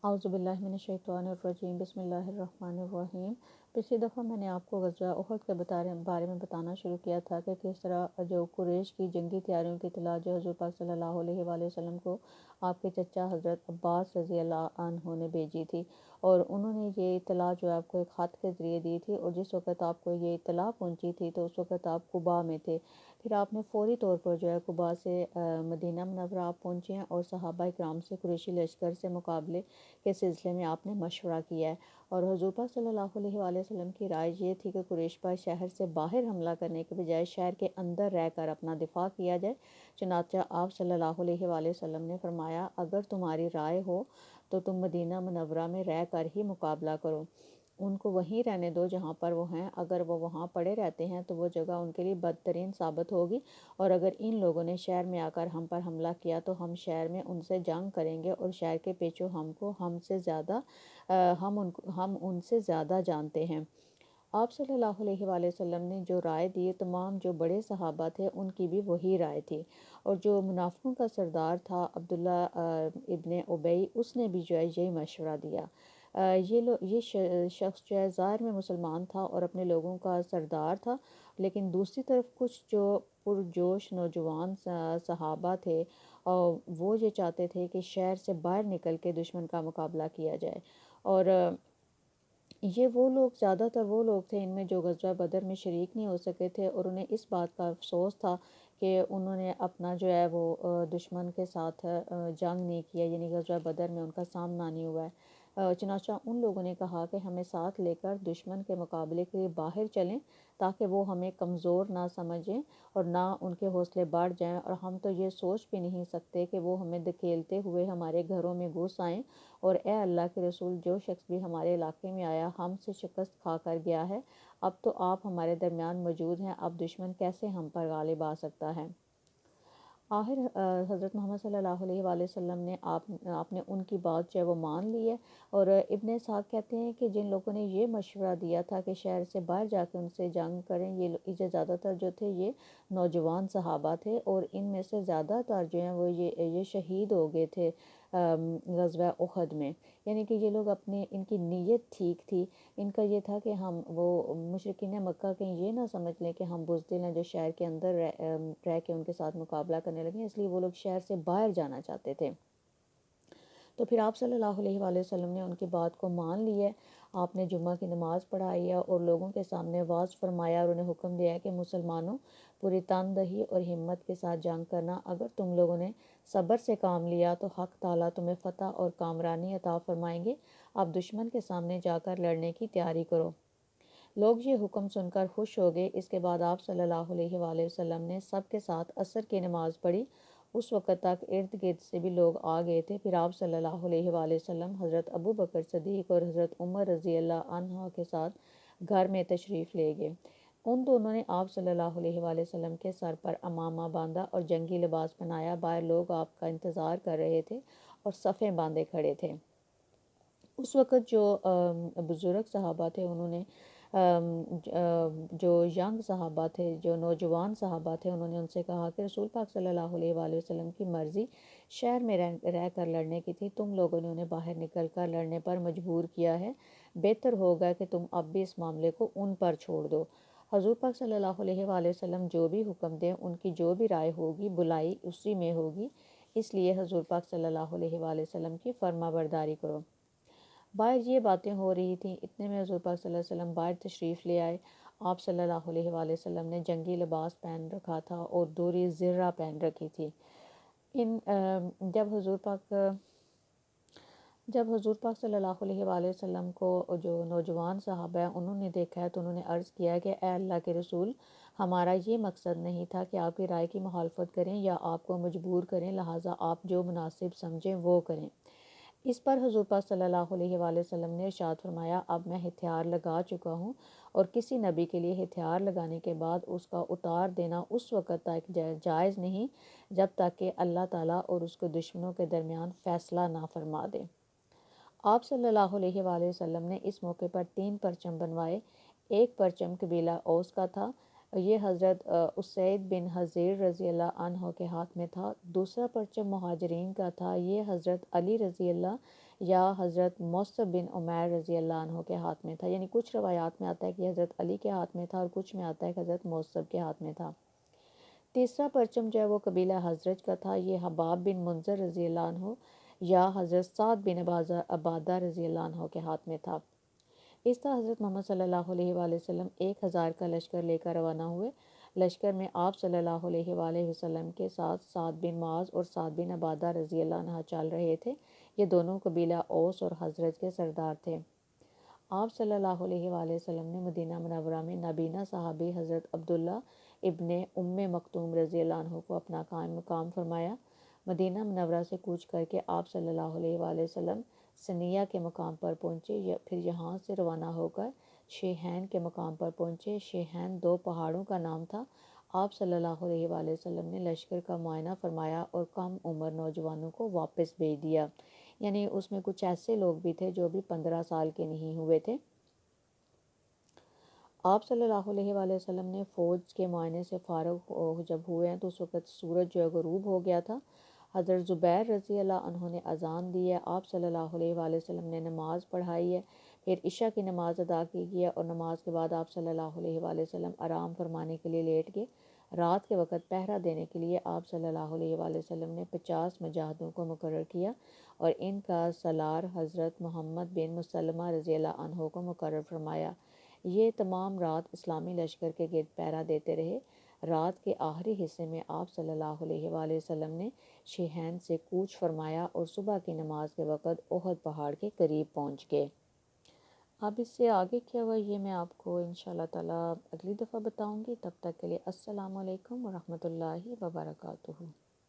اعوذ باللہ من الشیطان الرجیم، بسم اللہ الرحمن الرحیم۔ پچھلی دفعہ میں نے آپ کو غزوہ احد کے بارے میں بتانا شروع کیا تھا کہ کس طرح جو قریش کی جنگی تیاریوں کی اطلاع جو حضور پاک صلی اللہ علیہ وآلہ وسلم کو آپ کے چچا حضرت عباس رضی اللہ عنہ نے بھیجی تھی، اور انہوں نے یہ اطلاع جو آپ کو ایک خط کے ذریعے دی تھی، اور جس وقت آپ کو یہ اطلاع پہنچی تھی تو اس وقت آپ قباء میں تھے۔ پھر آپ نے فوری طور پر جو ہے قباء سے مدینہ منورہ آپ پہنچے ہیں، اور صحابہ اکرام سے قریشی لشکر سے مقابلے کے سلسلے میں آپ نے مشورہ کیا ہے۔ اور حضور پاک صلی اللہ علیہ وآلہ وسلم کی رائے یہ تھی کہ قریش پر شہر سے باہر حملہ کرنے کے بجائے شہر کے اندر رہ کر اپنا دفاع کیا جائے۔ چنانچہ آپ صلی اللہ علیہ وآلہ وسلم نے فرمایا، اگر تمہاری رائے ہو تو تم مدینہ منورہ میں رہ کر ہی مقابلہ کرو، ان کو وہیں رہنے دو جہاں پر وہ ہیں۔ اگر وہ وہاں پڑے رہتے ہیں تو وہ جگہ ان کے لیے بدترین ثابت ہوگی، اور اگر ان لوگوں نے شہر میں آ کر ہم پر حملہ کیا تو ہم شہر میں ان سے جنگ کریں گے، اور شہر کے پیچھو ہم ان سے زیادہ جانتے ہیں۔ آپ صلی اللہ علیہ وآلہ وسلم نے جو رائے دی، تمام جو بڑے صحابہ تھے ان کی بھی وہی رائے تھی، اور جو منافقوں کا سردار تھا عبداللہ ابن ابی، اس نے بھی جو ہے یہی مشورہ دیا۔ یہ شخص جو ہے ظاہر میں مسلمان تھا اور اپنے لوگوں کا سردار تھا، لیکن دوسری طرف کچھ جو پرجوش نوجوان صحابہ تھے، اور وہ یہ چاہتے تھے کہ شہر سے باہر نکل کے دشمن کا مقابلہ کیا جائے۔ اور یہ وہ لوگ زیادہ تر وہ لوگ تھے ان میں جو غزوہ بدر میں شریک نہیں ہو سکے تھے، اور انہیں اس بات کا افسوس تھا کہ انہوں نے اپنا جو ہے وہ دشمن کے ساتھ جنگ نہیں کیا، یعنی غزوہ بدر میں ان کا سامنا نہیں ہوا ہے۔ چنانچہ ان لوگوں نے کہا کہ ہمیں ساتھ لے کر دشمن کے مقابلے کے لیے باہر چلیں، تاکہ وہ ہمیں کمزور نہ سمجھیں اور نہ ان کے حوصلے بڑھ جائیں، اور ہم تو یہ سوچ بھی نہیں سکتے کہ وہ ہمیں دھکیلتے ہوئے ہمارے گھروں میں گھس آئیں، اور اے اللہ کے رسول، جو شخص بھی ہمارے علاقے میں آیا ہم سے شکست کھا کر گیا ہے، اب تو آپ ہمارے درمیان موجود ہیں، اب دشمن کیسے ہم پر غالب آ سکتا ہے۔ آخر حضرت محمد صلی اللہ علیہ وآلہ وسلم نے آپ نے ان کی بات جو ہے وہ مان لی ہے، اور ابن اسحاق کہتے ہیں کہ جن لوگوں نے یہ مشورہ دیا تھا کہ شہر سے باہر جا کے ان سے جنگ کریں، یہ زیادہ تر جو تھے یہ نوجوان صحابہ تھے، اور ان میں سے زیادہ تر جو ہیں وہ یہ شہید ہو گئے تھے غزوہ احد میں۔ یعنی کہ یہ لوگ ان کی نیت ٹھیک تھی، ان کا یہ تھا کہ ہم وہ مشرکین مکہ کہیں یہ نہ سمجھ لیں کہ ہم بزدل ہیں جو شہر کے اندر رہ کے ان کے ساتھ مقابلہ کرنے لگے، اس لیے وہ لوگ شہر سے باہر جانا چاہتے تھے۔ تو پھر آپ صلی اللہ علیہ وآلہ وسلم نے ان کی بات کو مان لی ہے۔ آپ نے جمعہ کی نماز پڑھائی ہے اور لوگوں کے سامنے واعظ فرمایا، اور انہیں حکم دیا ہے کہ مسلمانوں، پوری تندہی اور ہمت کے ساتھ جنگ کرنا۔ اگر تم لوگوں نے صبر سے کام لیا تو حق تعالیٰ تمہیں فتح اور کامرانی عطا فرمائیں گے۔ اب دشمن کے سامنے جا کر لڑنے کی تیاری کرو۔ لوگ یہ حکم سن کر خوش ہو گئے۔ اس کے بعد آپ صلی اللہ علیہ وآلہ وسلم نے سب کے ساتھ عصر کی نماز پڑھی۔ اس وقت تک ارد گرد سے بھی لوگ آ گئے تھے۔ پھر آپ صلی اللہ علیہ وآلہ وسلم حضرت ابو بکر صدیق اور حضرت عمر رضی اللہ عنہ کے ساتھ گھر میں تشریف لے گئے۔ ان دونوں نے آپ صلی اللہ علیہ وآلہ وسلم کے سر پر عمامہ باندھا اور جنگی لباس پہنایا۔ باہر لوگ آپ کا انتظار کر رہے تھے اور صفیں باندھے کھڑے تھے۔ اس وقت جو بزرگ صحابہ تھے انہوں نے جو ینگ صحابہ تھے، جو نوجوان صحابہ تھے، انہوں نے ان سے کہا کہ رسول پاک صلی اللہ علیہ وآلہ وسلم کی مرضی شہر میں رہ کر لڑنے کی تھی، تم لوگوں نے انہیں باہر نکل کر لڑنے پر مجبور کیا ہے، بہتر ہوگا کہ تم اب بھی اس معاملے کو ان پر چھوڑ دو۔ حضور پاک صلی اللہ علیہ وآلہ وسلم جو بھی حکم دیں، ان کی جو بھی رائے ہوگی بلائی اسی میں ہوگی، اس لیے حضور پاک صلی اللہ علیہ وآلہ وسلم کی فرما برداری کرو۔ باہر یہ باتیں ہو رہی تھیں، اتنے میں حضور پاک صلی اللہ علیہ وسلم باہر تشریف لے آئے۔ آپ صلی اللہ علیہ وآلہ وسلم نے جنگی لباس پہن رکھا تھا اور دوری زرہ پہن رکھی تھی۔ جب حضور پاک صلی اللہ علیہ وآلہ وسلم کو جو نوجوان صحابہ ہیں انہوں نے دیکھا ہے تو انہوں نے عرض کیا کہ اے اللہ کے رسول، ہمارا یہ مقصد نہیں تھا کہ آپ کی رائے کی مخالفت کریں یا آپ کو مجبور کریں، لہٰذا آپ جو مناسب سمجھیں وہ کریں۔ اس پر حضور پاک صلی اللہ علیہ وآلہ وسلم نے ارشاد فرمایا، اب میں ہتھیار لگا چکا ہوں، اور کسی نبی کے لیے ہتھیار لگانے کے بعد اس کا اتار دینا اس وقت تک جائز نہیں جب تک کہ اللہ تعالیٰ اور اس کے دشمنوں کے درمیان فیصلہ نہ فرما دے۔ آپ صلی اللہ علیہ وآلہ وسلم نے اس موقع پر 3 پرچم بنوائے۔ ایک پرچم قبیلہ اوس کا تھا، یہ حضرت اسید بن حضیر رضی اللہ عنہ کے ہاتھ میں تھا۔ دوسرا پرچم مہاجرین کا تھا، یہ حضرت علی رضی اللہ یا حضرت مصعب بن عمیر رضی اللہ عنہ کے ہاتھ میں تھا، یعنی کچھ روایات میں آتا ہے کہ حضرت علی کے ہاتھ میں تھا اور کچھ میں آتا ہے کہ حضرت مصعب کے ہاتھ میں تھا۔ تیسرا پرچم جو ہے وہ قبیلہ حضرت کا تھا، یہ حباب بن منذر رضی اللہ عنہ یا حضرت سعد بن عبادہ رضی اللہ عنہ کے ہاتھ میں تھا۔ اس طرح حضرت محمد صلی اللہ علیہ وآلہ وسلم 1000 کا لشکر لے کر روانہ ہوئے۔ لشکر میں آپ صلی اللہ علیہ وآلہ وسلم کے ساتھ سعد بن معاذ اور سعد بن عبادہ رضی اللہ عنہ چل رہے تھے۔ یہ دونوں قبیلہ اوس اور حضرت کے سردار تھے۔ آپ صلی اللہ علیہ وآلہ وسلم نے مدینہ منورہ میں نابینا صحابی حضرت عبداللہ ابن مکتوم رضی اللہ عنہ کو اپنا قائم مقام فرمایا۔ مدینہ منورہ سے کوچ کر کے آپ صلی اللہ علیہ وآلہ وسلم سنیہ کے مقام پر پہنچے، پھر یہاں سے روانہ ہو کر شیہین کے مقام پر پہنچے۔ شیہین 2 پہاڑوں کا نام تھا۔ آپ صلی اللہ علیہ وآلہ وسلم نے لشکر کا معائنہ فرمایا اور کم عمر نوجوانوں کو واپس بھیج دیا، یعنی اس میں کچھ ایسے لوگ بھی تھے جو بھی 15 سال کے نہیں ہوئے تھے۔ آپ صلی اللہ علیہ وآلہ وسلم نے فوج کے معائنے سے فارغ جب ہوئے ہیں تو اس وقت سورج جو ہے غروب ہو گیا تھا۔ حضرت زبیر رضی اللہ عنہ نے اذان دی ہے، آپ صلی اللہ علیہ وآلہ وسلم نے نماز پڑھائی ہے، پھر عشاء کی نماز ادا کی گئی ہے اور نماز کے بعد آپ صلی اللہ علیہ وآلہ وسلم آرام فرمانے کے لیے لیٹ گئے۔ رات کے وقت پہرا دینے کے لیے آپ صلی اللہ علیہ وآلہ وسلم نے 50 مجاہدوں کو مقرر کیا اور ان کا سالار حضرت محمد بن مسلمہ رضی اللہ عنہ کو مقرر فرمایا۔ یہ تمام رات اسلامی لشکر کے گرد پہرا دیتے رہے۔ رات کے آخری حصے میں آپ صلی اللہ علیہ وآلہ وسلم نے شیہین سے کوچ فرمایا اور صبح کی نماز کے وقت احد پہاڑ کے قریب پہنچ گئے۔ اب اس سے آگے کیا ہوا یہ میں آپ کو انشاءاللہ تعالی اگلی دفعہ بتاؤں گی۔ تب تک کے لیے السلام علیکم ورحمۃ اللہ وبرکاتہ۔